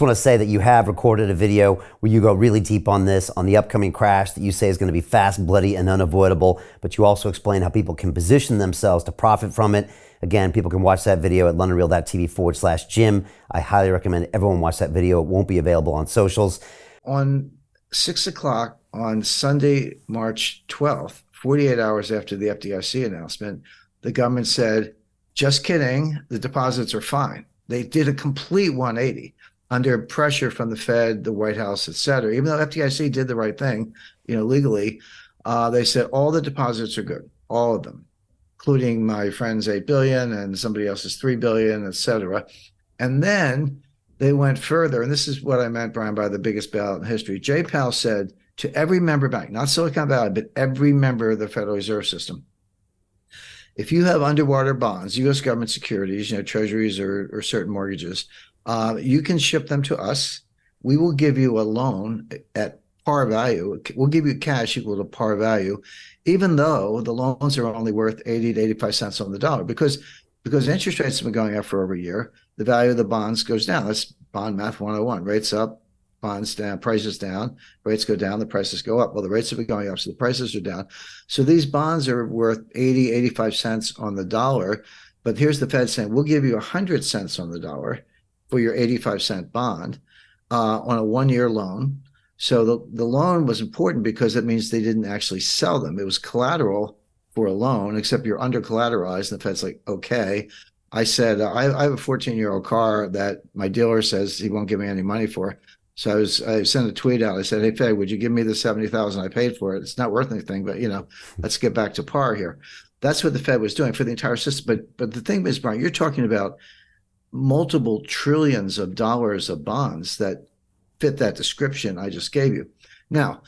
just want to say that you have recorded a video where you go really deep on this, on the upcoming crash that you say is going to be fast, bloody, and unavoidable. But you also explain how people can position themselves to profit from it. Again, people can watch that video at londonreal.tv/Jim. I highly recommend everyone watch that video. It won't be available on socials. On 6 o'clock on Sunday, March 12th, 48 hours after the FDIC announcement, the government said, just kidding, the deposits are fine. They did a complete 180 under pressure from the Fed, the White House, et cetera. Even though FDIC did the right thing, legally, they said all the deposits are good, all of them, including my friend's $8 billion and somebody else's $3 billion, et cetera. And then they went further, and this is what I meant, Brian, by the biggest bailout in history. Jay Powell said to every member bank, not Silicon Valley, but every member of the Federal Reserve System, if you have underwater bonds, U.S. government securities, treasuries or certain mortgages, you can ship them to us. We will give you a loan at par value. We'll give you cash equal to par value, even though the loans are only worth 80 to 85 cents on the dollar. Because interest rates have been going up for over a year, the value of the bonds goes down. That's bond math 101. Rates up, bonds down, prices down, rates go down, the prices go up. Well, the rates have been going up, so the prices are down. So these bonds are worth 80, 85 cents on the dollar. But here's the Fed saying, we'll give you 100 cents on the dollar for your 85-cent bond on a one-year loan. So the loan was important because it means they didn't actually sell them. It was collateral for a loan, except you're under collateralized. And the Fed's like, okay. I said, I have a 14-year-old car that my dealer says he won't give me any money for. So I sent a tweet out. I said, hey, Fed, would you give me the $70,000 I paid for it? It's not worth anything, but, let's get back to par here. That's what the Fed was doing for the entire system. But the thing is, Brian, you're talking about multiple trillions of dollars of bonds that fit that description I just gave you. Now,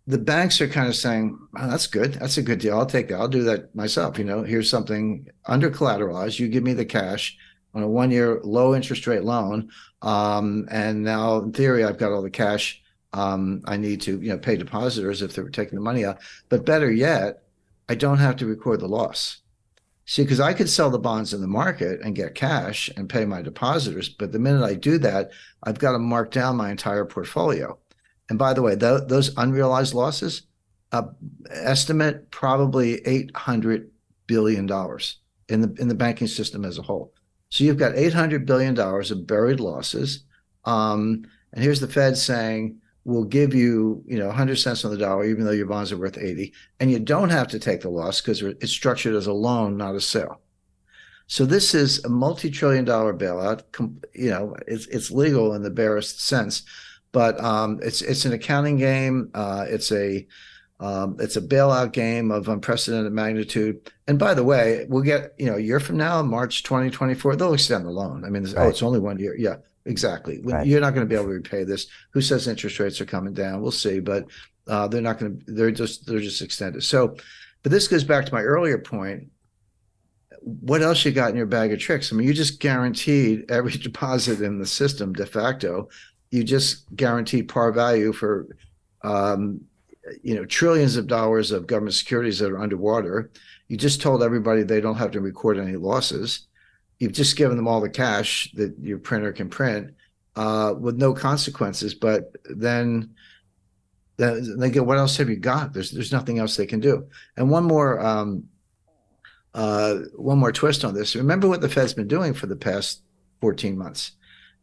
the banks are kind of saying, oh, that's good. That's a good deal. I'll take that. I'll do that myself. Here's something under collateralized. You give me the cash on a one-year low interest rate loan. And now in theory, I've got all the cash I need to, pay depositors if they're taking the money out. But better yet, I don't have to record the loss. See, because I could sell the bonds in the market and get cash and pay my depositors. But the minute I do that, I've got to mark down my entire portfolio. And by the way, those unrealized losses, estimate probably $800 billion in the banking system as a whole. So you've got $800 billion of buried losses. And here's the Fed saying, we'll give you, 100 cents on the dollar, even though your bonds are worth 80. And you don't have to take the loss because it's structured as a loan, not a sale. So this is a multi-trillion-dollar bailout. It's legal in the barest sense, but it's an accounting game. It's a bailout game of unprecedented magnitude. And by the way, we'll get, a year from now, March 2024, they'll extend the loan. I mean, right. It's only 1 year. Yeah, exactly. Right. You're not going to be able to repay this. Who says interest rates are coming down? We'll see, but they're not going to, they're just extended. So, but this goes back to my earlier point. What else you got in your bag of tricks? I mean, you just guaranteed every deposit in the system de facto. You just guaranteed par value for, trillions of dollars of government securities that are underwater. You just told everybody they don't have to record any losses. You've just given them all the cash that your printer can print with no consequences. But then they get, what else have you got? There's nothing else they can do. And one more twist on this. Remember what the Fed's been doing for the past 14 months.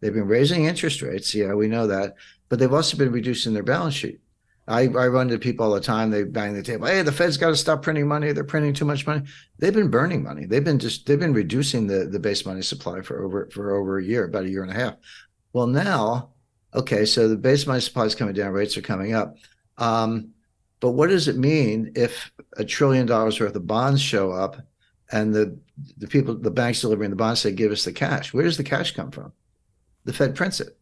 They've been raising interest rates. Yeah, we know that. But they've also been reducing their balance sheet. I run to people all the time. They bang the table. Hey, the Fed's got to stop printing money. They're printing too much money. They've been burning money. They've been reducing the base money supply for over a year, about a year and a half. Well, now, okay, so the base money supply is coming down. Rates are coming up. But what does it mean if $1 trillion worth of bonds show up and the banks delivering the bonds say, give us the cash? Where does the cash come from? The Fed prints it.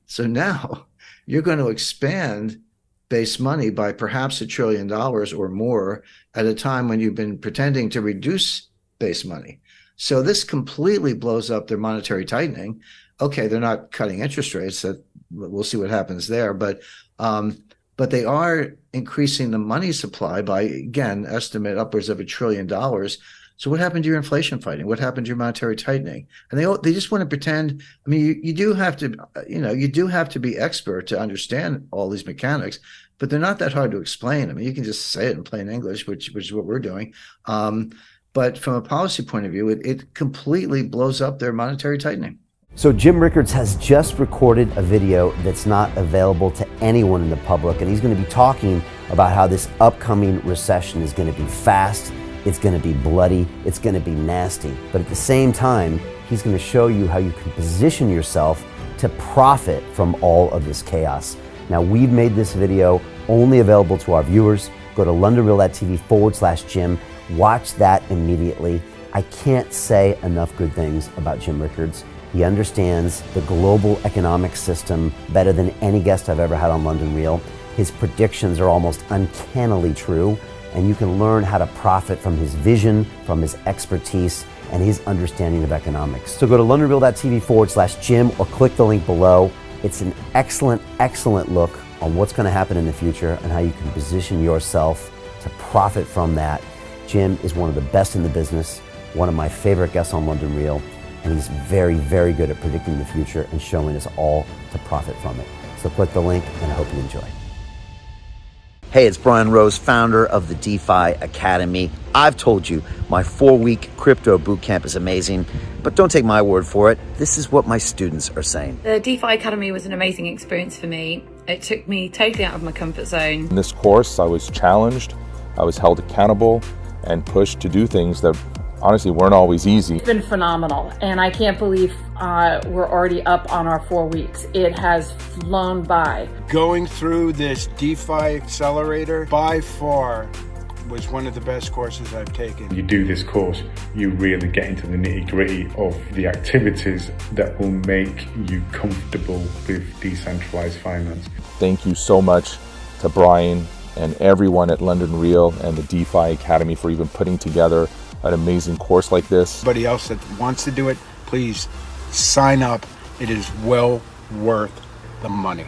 So now you're going to expand base money by perhaps $1 trillion or more at a time when you've been pretending to reduce base money. So this completely blows up their monetary tightening. Okay, they're not cutting interest rates. That we'll see what happens there, but they are increasing the money supply by, again, estimate upwards of $1 trillion. So what happened to your inflation fighting? What happened to your monetary tightening? And they just want to pretend. I mean, you do have to, you do have to be expert to understand all these mechanics, but they're not that hard to explain. I mean, you can just say it in plain English, which is what we're doing. But from a policy point of view, it completely blows up their monetary tightening. So Jim Rickards has just recorded a video that's not available to anyone in the public, and he's going to be talking about how this upcoming recession is going to be fast, it's going to be bloody, it's going to be nasty. But at the same time, he's going to show you how you can position yourself to profit from all of this chaos. Now, we've made this video only available to our viewers. Go to londonreal.tv/Jim. Watch that immediately. I can't say enough good things about Jim Rickards. He understands the global economic system better than any guest I've ever had on London Real. His predictions are almost uncannily true, and you can learn how to profit from his vision, from his expertise, and his understanding of economics. So go to londonreal.tv/Jim or click the link below. It's an excellent, excellent look on what's going to happen in the future and how you can position yourself to profit from that. Jim is one of the best in the business, one of my favorite guests on London Real, and he's very, very good at predicting the future and showing us all to profit from it. So click the link, and I hope you enjoy. Hey, it's Brian Rose, founder of the DeFi Academy. I've told you my 4-week crypto bootcamp is amazing, but don't take my word for it. This is what my students are saying. The DeFi Academy was an amazing experience for me. It took me totally out of my comfort zone. In this course, I was challenged, I was held accountable, and pushed to do things that honestly weren't always easy. It's been phenomenal, and I can't believe we're already up on our 4 weeks. It has flown by. Going through this DeFi accelerator by far was one of the best courses I've taken. You do this course, you really get into the nitty-gritty of the activities that will make you comfortable with decentralized finance. Thank you so much to Brian and everyone at London Real and the DeFi Academy for even putting together an amazing course like this. Anybody else that wants to do it, please sign up. It is well worth the money.